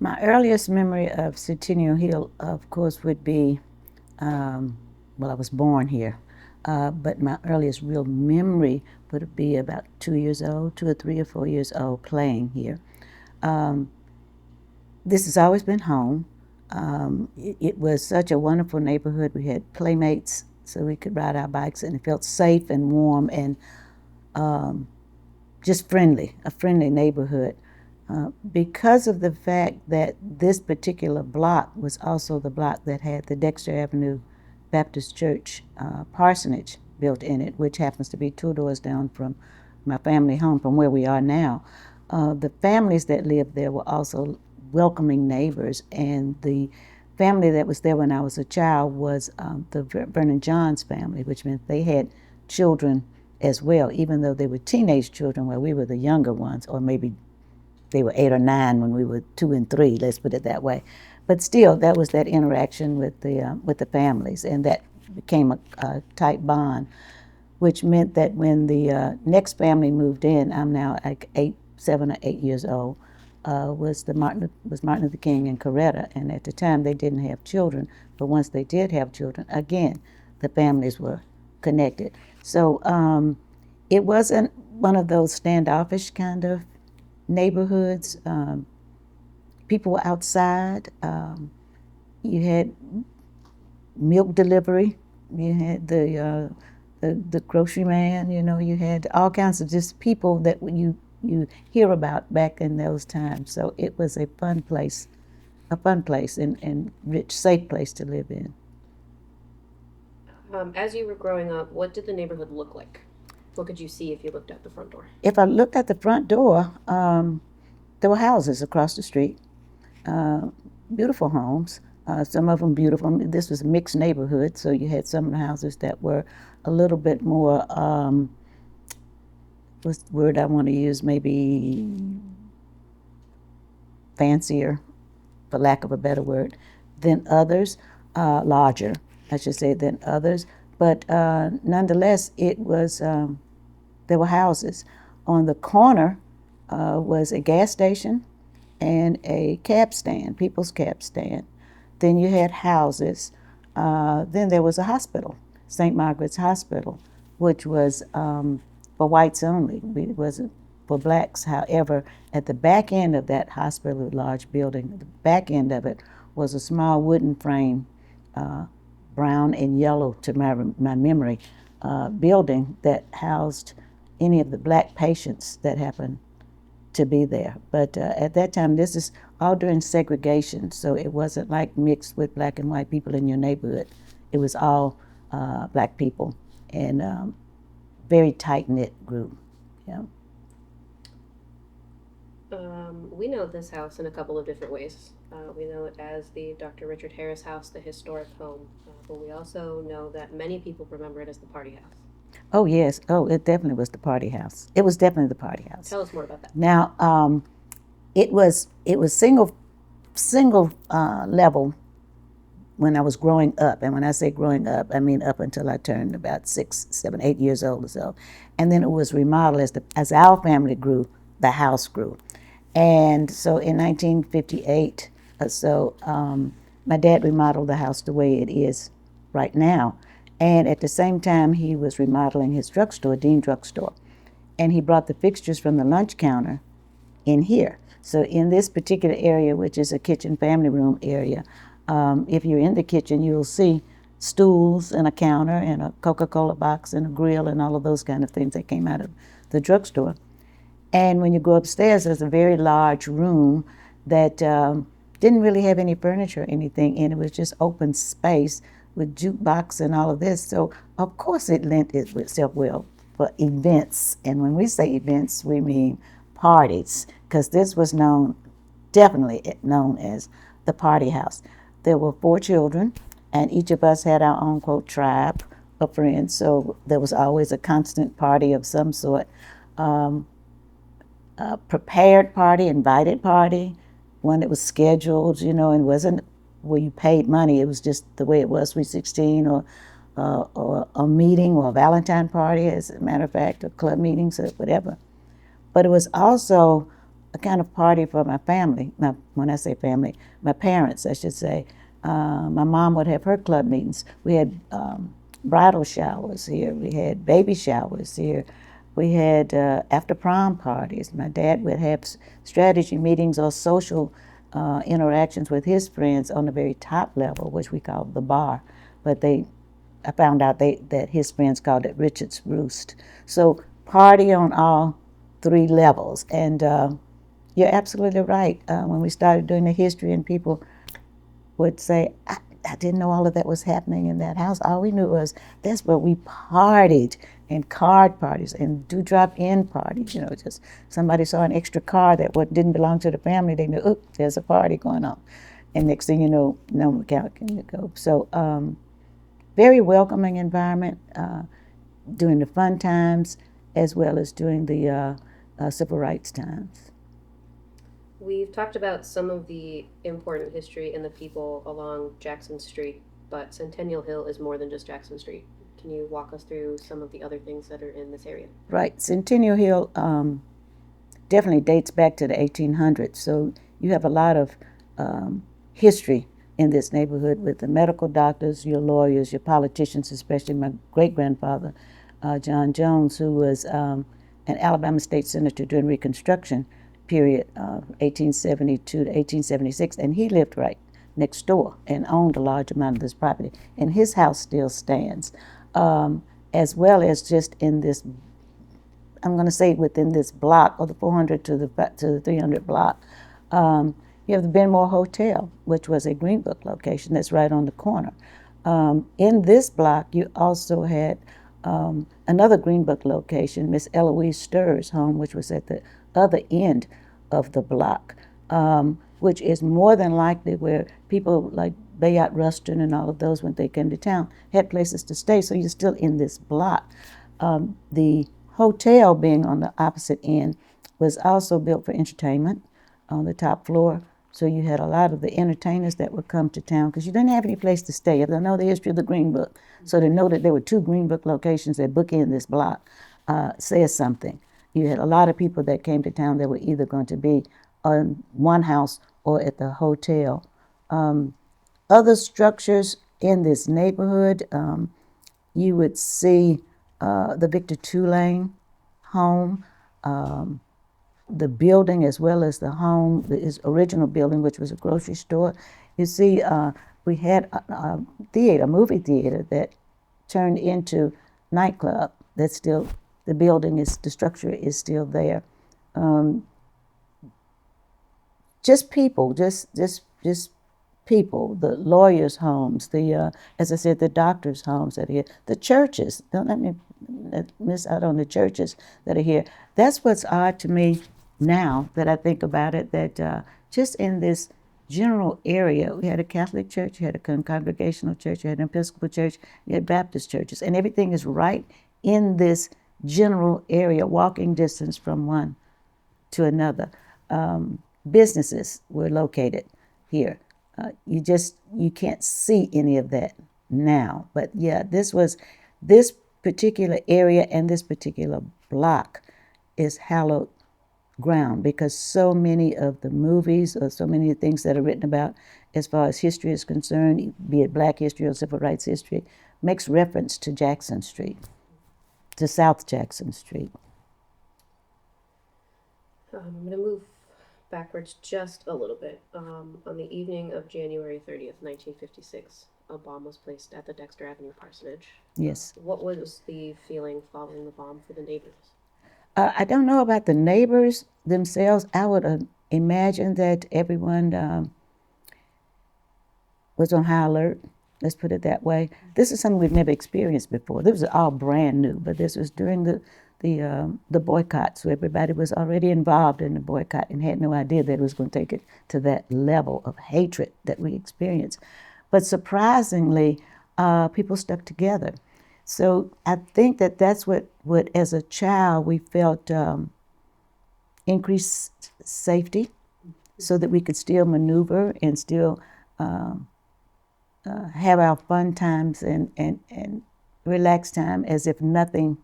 My earliest memory of Centennial Hill, of course, would be, well, I was born here, but my earliest real memory would be about 2 years old, 2 or 3 or 4 years old, playing here. Um, this has always been home. It was such a wonderful neighborhood. We had playmates, so we could ride our bikes, and it felt safe and warm and um, just friendly, a friendly neighborhood. Because of the fact that this particular block was also the block that had the Dexter Avenue Baptist Church parsonage built in it, which happens to be 2 doors down from my family home from where we are now. The families that lived there were also welcoming neighbors, and the family that was there when I was a child was the Vernon Johns family, which meant they had children as well, even though they were teenage children, where we were the younger ones, or maybe they were 8 or 9 when we were 2 and 3. Let's put it that way. But still, that was that interaction with the families, and that became a tight bond, which meant that when the next family moved in, I'm now like 7 or 8 years old. Was Martin Luther King and Coretta, and at the time they didn't have children, but once they did have children, again, the families were connected. So it wasn't one of those standoffish kind of neighborhoods. People were outside. You had milk delivery. You had the grocery man. You know, you had all kinds of just people that you hear about back in those times. So it was a fun place and rich, safe place to live in. As you were growing up, what did the neighborhood look like? What could you see if you looked out the front door? If I looked at the front door, there were houses across the street, uh, beautiful homes. Some of them beautiful. This was a mixed neighborhood, so you had some of the houses that were a little bit more, what's the word I want to use, maybe fancier, for lack of a better word, than others, larger, I should say, than others. But nonetheless, it was, there were houses. On the corner was a gas station and a cab stand, people's cab stand. Then you had houses. Then there was a hospital, St. Margaret's Hospital, which was for whites only. It wasn't for blacks. However, at the back end of that hospital, large building, the back end of it was a small wooden frame, brown and yellow to my memory, building that housed any of the black patients that happened to be there. But at that time, this is all during segregation, so it wasn't like mixed with black and white people in your neighborhood. It was all black people, and very tight-knit group. Yeah. We know this house in a couple of different ways. We know it as the Dr. Richard Harris House, the historic home, but we also know that many people remember it as the party house. Oh yes. Oh, it definitely was the party house. It was definitely the party house. Tell us more about that. Now, it was single level when I was growing up, and when I say growing up, I mean up until I turned about 6, 7, 8 years old or so, and then it was remodeled as our family grew, the house grew, and so in 1958 or so, my dad remodeled the house the way it is right now, and at the same time he was remodeling his drugstore, Dean Drugstore, and he brought the fixtures from the lunch counter in here. So in this particular area, which is a kitchen family room area, if you're in the kitchen, you'll see stools and a counter and a Coca-Cola box and a grill and all of those kind of things that came out of the drugstore. And when you go upstairs, there's a very large room that didn't really have any furniture or anything in it. It was just open space with jukebox and all of this. So of course it lent itself well for events. And when we say events, we mean parties, because this was definitely known as the party house. There were 4 children, and each of us had our own, quote, tribe of friends, so there was always a constant party of some sort. Um, a prepared party, invited party, one that was scheduled, and wasn't where you paid money. It was just the way it was, Sweet 16, or a meeting, or a Valentine party, as a matter of fact, or club meetings, or whatever. But it was also a kind of party for my family. When I say family, my parents, I should say. My mom would have her club meetings. We had bridal showers here. We had baby showers here. We had after prom parties. My dad would have strategy meetings or social interactions with his friends on the very top level, which we called the bar. But I found out that his friends called it Richard's Roost. So party on all three levels. And you're absolutely right. When we started doing the history and people would say, I didn't know all of that was happening in that house. All we knew was that's where we partied, and card parties and do drop in parties. Just somebody saw an extra car that didn't belong to the family. They knew, oh, there's a party going on. And next thing you know, no mechanic can you go. So very welcoming environment during the fun times as well as during the civil rights times. We've talked about some of the important history and the people along Jackson Street, but Centennial Hill is more than just Jackson Street. Can you walk us through some of the other things that are in this area? Right. Centennial Hill definitely dates back to the 1800s, so you have a lot of history in this neighborhood with the medical doctors, your lawyers, your politicians, especially my great-grandfather, John Jones, who was an Alabama state senator during Reconstruction period, 1872 to 1876, and he lived right next door and owned a large amount of this property, and his house still stands, as well as just in this, I'm going to say within this block, or the 400 to the 300 block. You have the Benmore Hotel, which was a Green Book location that's right on the corner. In this block, you also had another Green Book location, Miss Eloise Sturr's home, which was at the other end of the block, which is more than likely where people like Bayard Rustin and all of those, when they came to town, had places to stay, so you're still in this block. The hotel, being on the opposite end, was also built for entertainment on the top floor. So you had a lot of the entertainers that would come to town because you didn't have any place to stay. If they know the history of the Green Book, so to know that there were two Green Book locations that bookend this block says something. You had a lot of people that came to town that were either going to be on one house or at the hotel. Other structures in this neighborhood, you would see the Victor Tulane home, the building as well as the home, his original building, which was a grocery store. You see, we had a theater, a movie theater that turned into nightclub. That's still, the building is, the structure is still there. Just people, just people, the lawyers' homes, the as I said, the doctors' homes that are here, the churches. Don't let me miss out on the churches that are here. That's what's odd to me now that I think about it, that just in this general area, we had a Catholic church, you had a congregational church, you had an Episcopal church, you had Baptist churches, and everything is right in this general area, walking distance from one to another. Businesses were located here. You can't see any of that now. But yeah, this particular area and this particular block is hallowed ground because so many of the movies or so many of the things that are written about as far as history is concerned, be it black history or civil rights history, makes reference to Jackson Street, to South Jackson Street. I'm going to move backwards just a little bit. On the evening of January 30th, 1956, a bomb was placed at the Dexter Avenue Parsonage. Yes. What was the feeling following the bomb for the neighbors? I don't know about the neighbors themselves. I would imagine that everyone was on high alert. Let's put it that way. This is something we've never experienced before. This was all brand new, but this was during the boycott, so everybody was already involved in the boycott and had no idea that it was going to take it to that level of hatred that we experienced. But surprisingly, people stuck together. So I think that that's what as a child, we felt increased safety so that we could still maneuver and still have our fun times and relaxed time as if nothing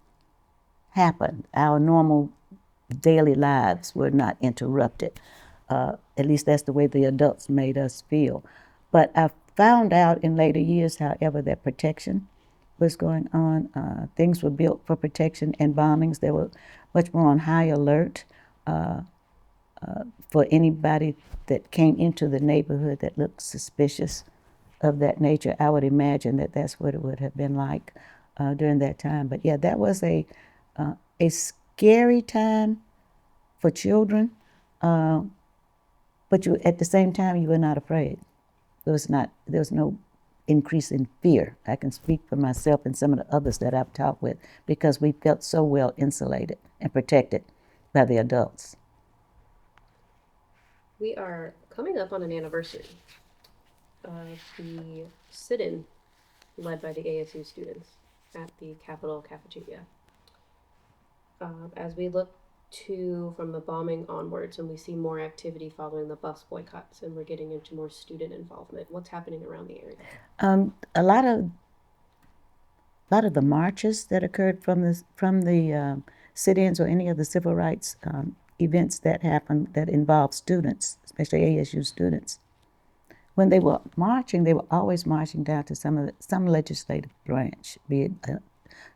happened, our normal daily lives were not interrupted. At least that's the way the adults made us feel. But I found out in later years, however, that protection was going on. Things were built for protection and bombings. They were much more on high alert for anybody that came into the neighborhood that looked suspicious of that nature. I would imagine that that's what it would have been like during that time. But yeah, that was a scary time for children, but you at the same time you were not afraid. There was no increase in fear. I can speak for myself and some of the others that I've talked with because we felt so well insulated and protected by the adults. We are coming up on an anniversary of the sit-in led by the ASU students at the Capitol cafeteria. As we look to from the bombing onwards, and we see more activity following the bus boycotts, and we're getting into more student involvement. What's happening around the area? A lot of the marches that occurred from the sit-ins or any of the civil rights events that happened that involved students, especially ASU students, when they were marching, they were always marching down to some legislative branch, be it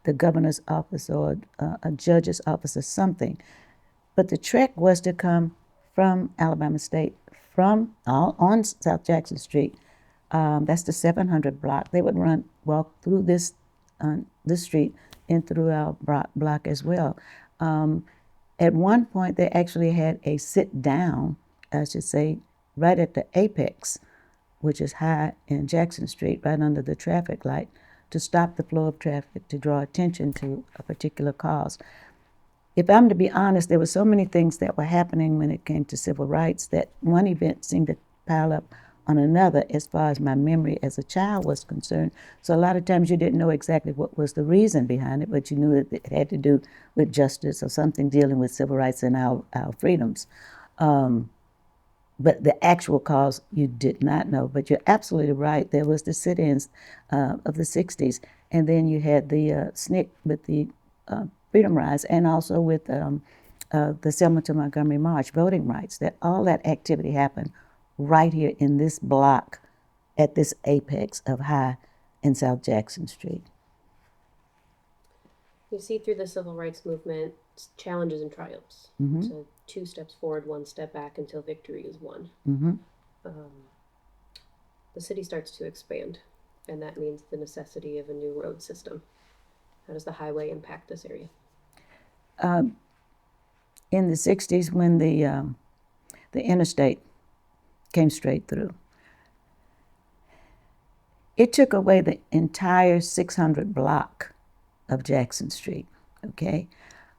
the governor's office or a judge's office or something. But the trek was to come from Alabama State, from on South Jackson Street. That's the 700 block. They would walk through this street and through our block as well. At one point, they actually had a sit down, I should say, right at the apex, which is high in Jackson Street, right under the traffic light, to stop the flow of traffic, to draw attention to a particular cause. If I'm to be honest, there were so many things that were happening when it came to civil rights that one event seemed to pile up on another as far as my memory as a child was concerned. So a lot of times you didn't know exactly what was the reason behind it, but you knew that it had to do with justice or something dealing with civil rights and our freedoms. But the actual cause you did not know. But you're absolutely right. There was the sit-ins of the 60s, and then you had the SNCC with the Freedom Rise, and also with the Selma to Montgomery March, voting rights. That all that activity happened right here in this block at this apex of High and South Jackson Street. You see through the civil rights movement challenges and triumphs. Mm-hmm. So 2 steps forward, 1 step back until victory is won. Mm-hmm. The city starts to expand, and that means the necessity of a new road system. How does the highway impact this area? In the 60s, when the interstate came straight through, it took away the entire 600 block of Jackson Street, okay?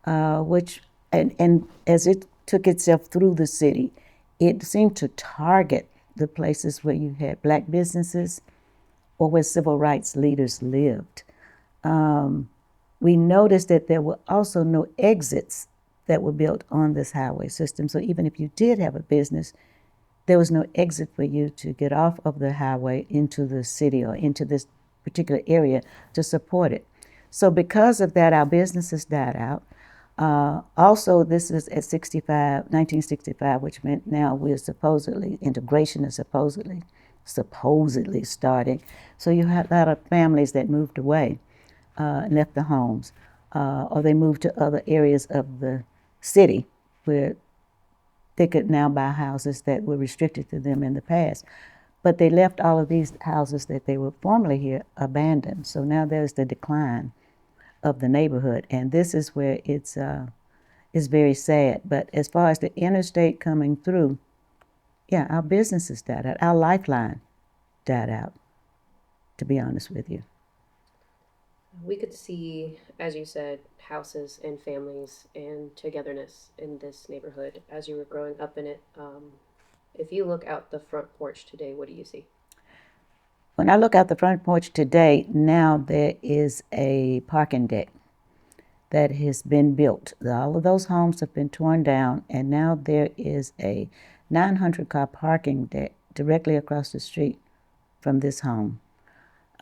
And as it took itself through the city, it seemed to target the places where you had black businesses or where civil rights leaders lived. We noticed that there were also no exits that were built on this highway system. So even if you did have a business, there was no exit for you to get off of the highway into the city or into this particular area to support it. So because of that, our businesses died out. Also, this is at 1965, which meant now we're supposedly, integration is supposedly starting. So you had a lot of families that moved away, left the homes, or they moved to other areas of the city where they could now buy houses that were restricted to them in the past. But they left all of these houses that they were formerly here abandoned. So now there's the decline of the neighborhood, and this is where it's very sad. But as far as the interstate coming through, yeah, our businesses died out. Our lifeline died out, to be honest with you. We could see, as you said, houses and families and togetherness in this neighborhood as you were growing up in it. If you look out the front porch today, what do you see? When I look out the front porch today, now there is a parking deck that has been built. All of those homes have been torn down, and now there is a 900-car parking deck directly across the street from this home,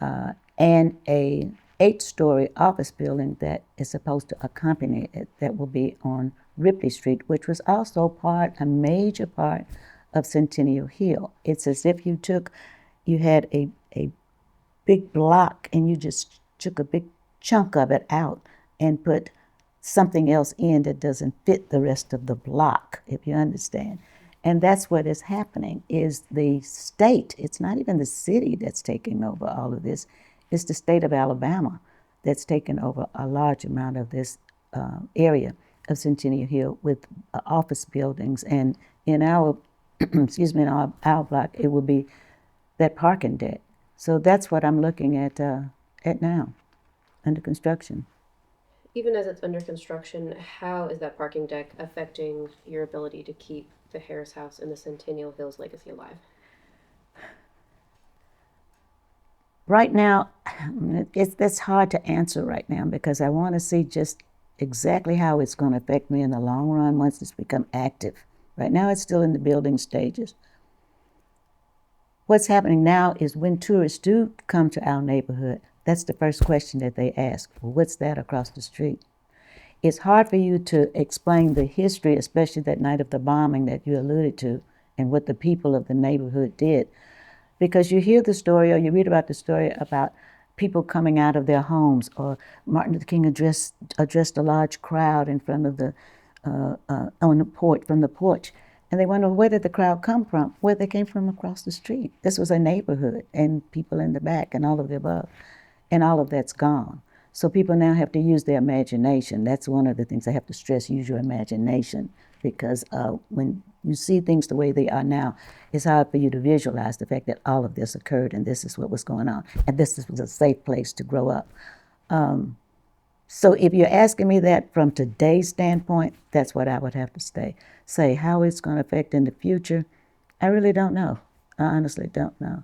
and a 8-story office building that is supposed to accompany it that will be on Ripley Street, which was also a major part of Centennial Hill. It's as if you had a big block and you just took a big chunk of it out and put something else in that doesn't fit the rest of the block, if you understand. And that's what is happening is the state, it's not even the city that's taking over all of this, it's the state of Alabama that's taken over a large amount of this area of Centennial Hill with office buildings. And in our, excuse me, in our block, it will be that parking deck. So that's what I'm looking at now, under construction. Even as it's under construction, how is that parking deck affecting your ability to keep the Harris House and the Centennial Hills legacy alive? Right now, that's hard to answer right now because I want to see just exactly how it's going to affect me in the long run once it's become active. Right now, it's still in the building stages. What's happening now is when tourists do come to our neighborhood, that's the first question that they ask. Well, what's that across the street? It's hard for you to explain the history, especially that night of the bombing that you alluded to, and what the people of the neighborhood did. Because you hear the story or you read about the story about people coming out of their homes, or Martin Luther King addressed a large crowd in front of on the porch, from the porch. And they wonder, where did the crowd come from? Well, they came from across the street. This was a neighborhood, and people in the back, and all of the above. And all of that's gone. So people now have to use their imagination. That's one of the things I have to stress, use your imagination. Because when you see things the way they are now, it's hard for you to visualize the fact that all of this occurred and this is what was going on. And this was a safe place to grow up. So if you're asking me that from today's standpoint, that's what I would have to say. How it's going to affect in the future, I really don't know. I honestly don't know.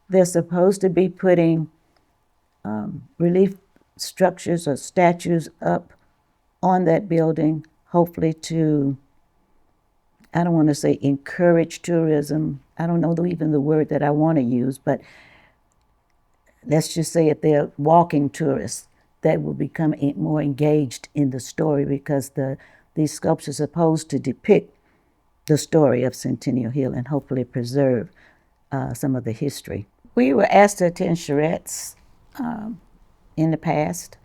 They're supposed to be putting relief structures or statues up on that building, hopefully to, I don't want to say encourage tourism. I don't know even the word that I want to use, but let's just say if they're walking tourists, they will become more engaged in the story because these sculptures are supposed to depict the story of Centennial Hill and hopefully preserve some of the history. We were asked to attend charrettes in the past,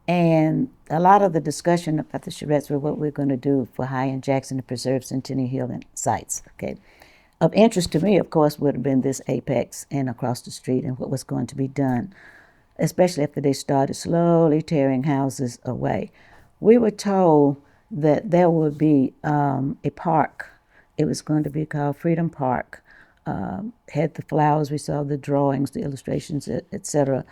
and a lot of the discussion about the charrettes were what we're going to do for High and Jackson to preserve Centennial Hill and sites. Okay, of interest to me, of course, would have been this apex and across the street and what was going to be done, especially after they started slowly tearing houses away. We were told that there would be a park. It was going to be called Freedom Park. Had the flowers, we saw the drawings, the illustrations, etc.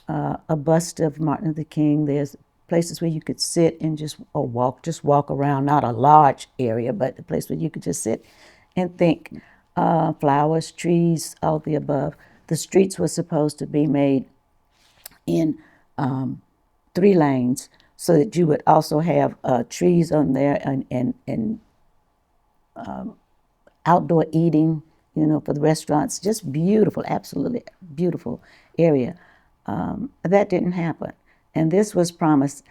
A bust of Martin Luther King. There's places where you could sit and just walk around, not a large area, but a place where you could just sit and think. Flowers, trees, all of the above. The streets were supposed to be made in 3 lanes so that you would also have trees on there and outdoor eating, for the restaurants. Just beautiful, absolutely beautiful area. That didn't happen. And this was promised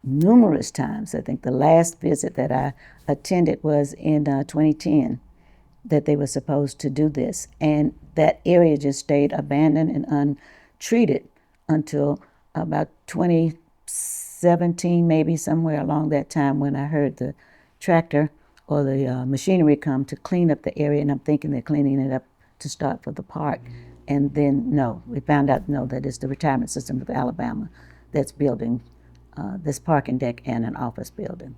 numerous times. I think the last visit that I attended was in 2010, that they were supposed to do this. And that area just stayed abandoned and untreated until about 2017, maybe somewhere along that time, when I heard the tractor or the machinery come to clean up the area, and I'm thinking they're cleaning it up to start for the park. And then, no, we found out, no, that it's the retirement system of Alabama that's building this parking deck and an office building.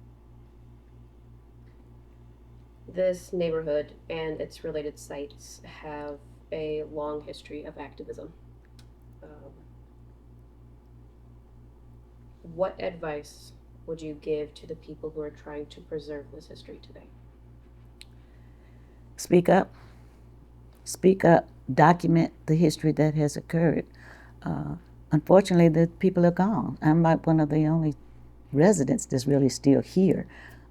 This neighborhood and its related sites have a long history of activism. What advice would you give to the people who are trying to preserve this history today? Speak up. Speak up. Document the history that has occurred. Unfortunately, the people are gone. I'm like one of the only residents that's really still here.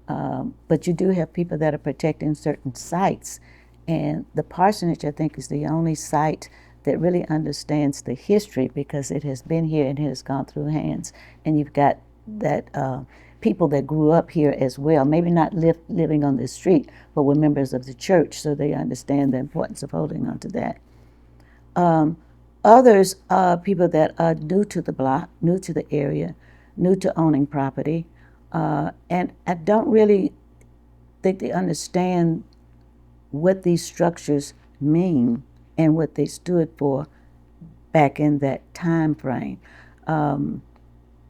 But you do have people that are protecting certain sites. And the parsonage, I think, is the only site that really understands the history because it has been here and it has gone through hands. And you've got that people that grew up here as well, maybe not living on the street, but were members of the church, so they understand the importance of holding on to that. Others are people that are new to the block, new to the area, new to owning property, and I don't really think they understand what these structures mean and what they stood for back in that time frame.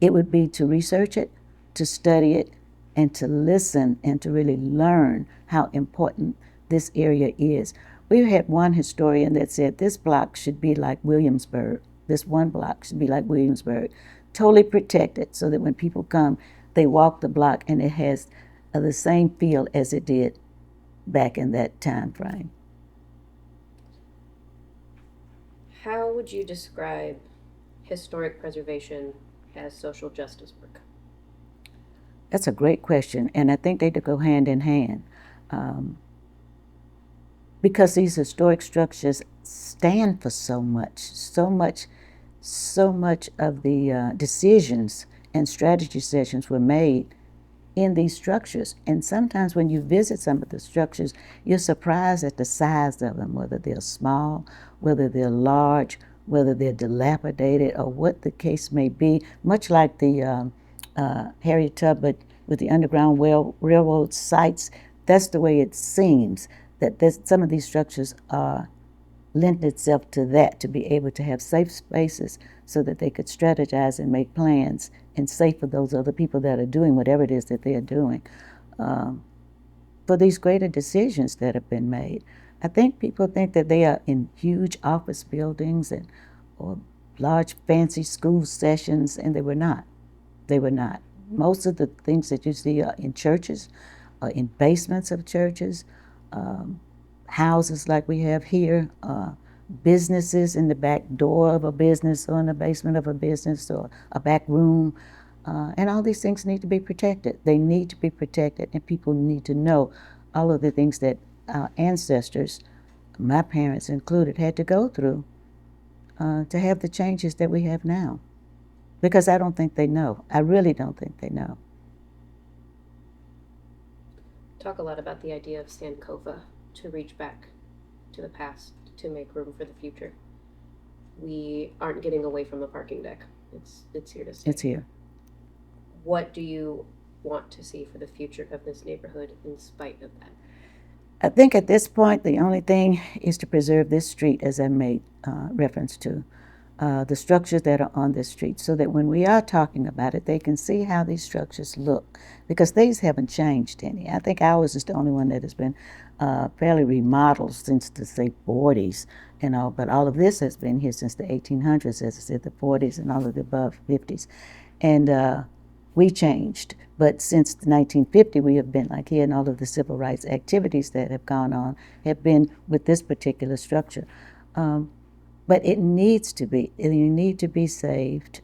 It would be to research it, to study it, and to listen and to really learn how important this area is. We had one historian that said this block should be like Williamsburg. This one block should be like Williamsburg, totally protected so that when people come, they walk the block and it has the same feel as it did back in that time frame. How would you describe historic preservation as social justice work? That's a great question, and I think they go hand in hand. Because these historic structures stand for so much, so much of the decisions and strategy sessions were made in these structures. And sometimes when you visit some of the structures, you're surprised at the size of them, whether they're small, whether they're large, whether they're dilapidated, or what the case may be. Much like the Harriet Tubman with the Underground Railroad sites, that's the way it seems that some of these structures are lent itself to that, to be able to have safe spaces so that they could strategize and make plans, and safe for those other people that are doing whatever it is that they are doing, for these greater decisions that have been made. I think people think that they are in huge office buildings or large fancy school sessions, and they were not. They were not. Most of the things that you see are in churches, in basements of churches, houses like we have here, businesses in the back door of a business or in the basement of a business or a back room. And all these things need to be protected. They need to be protected, and people need to know all of the things that our ancestors, my parents included, had to go through to have the changes that we have now. Because I don't think they know. I really don't think they know. Talk a lot about the idea of Sankofa, to reach back to the past to make room for the future. We aren't getting away from the parking deck. It's here to stay. It's here. What do you want to see for the future of this neighborhood in spite of that? I think at this point, the only thing is to preserve this street, as I made reference to, the structures that are on this street, so that when we are talking about it, they can see how these structures look, because these haven't changed any. I think ours is the only one that has been fairly remodeled since the, say, 40s, but all of this has been here since the 1800s, as I said, the 40s and all of the above 50s. And we changed. But since 1950, we have been like here, and all of the civil rights activities that have gone on have been with this particular structure. But it needs to be. You need to be saved.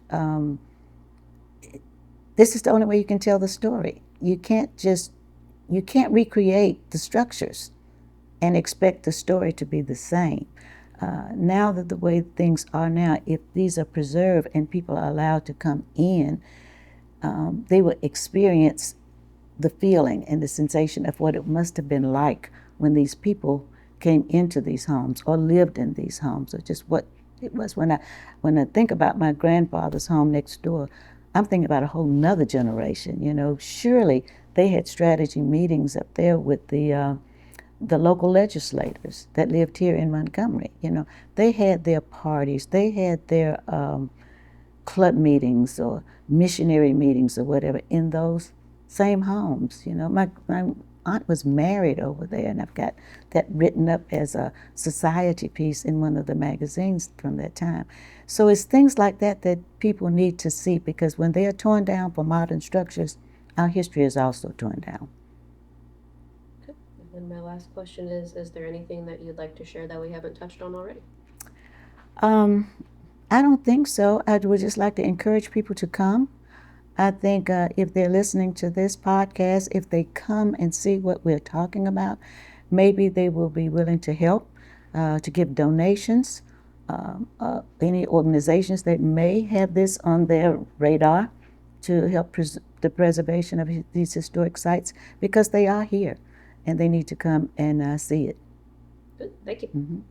This is the only way you can tell the story. You can't recreate the structures and expect the story to be the same. Now that the way things are now, if these are preserved and people are allowed to come in, they will experience the feeling and the sensation of what it must have been like when these people came into these homes or lived in these homes, or just what it was. When I think about my grandfather's home next door, I'm thinking about a whole nother generation. Surely they had strategy meetings up there with the local legislators that lived here in Montgomery. They had their parties, they had their club meetings or missionary meetings or whatever in those same homes. My aunt was married over there, and I've got that written up as a society piece in one of the magazines from that time. So it's things like that that people need to see, because when they are torn down for modern structures, our history is also torn down. Okay. And then my last question is there anything that you'd like to share that we haven't touched on already? I don't think so. I would just like to encourage people to come. I think if they're listening to this podcast, if they come and see what we're talking about, maybe they will be willing to help, to give donations. Any organizations that may have this on their radar to help the preservation of these historic sites, because they are here and they need to come and see it. Good, thank you. Mhm.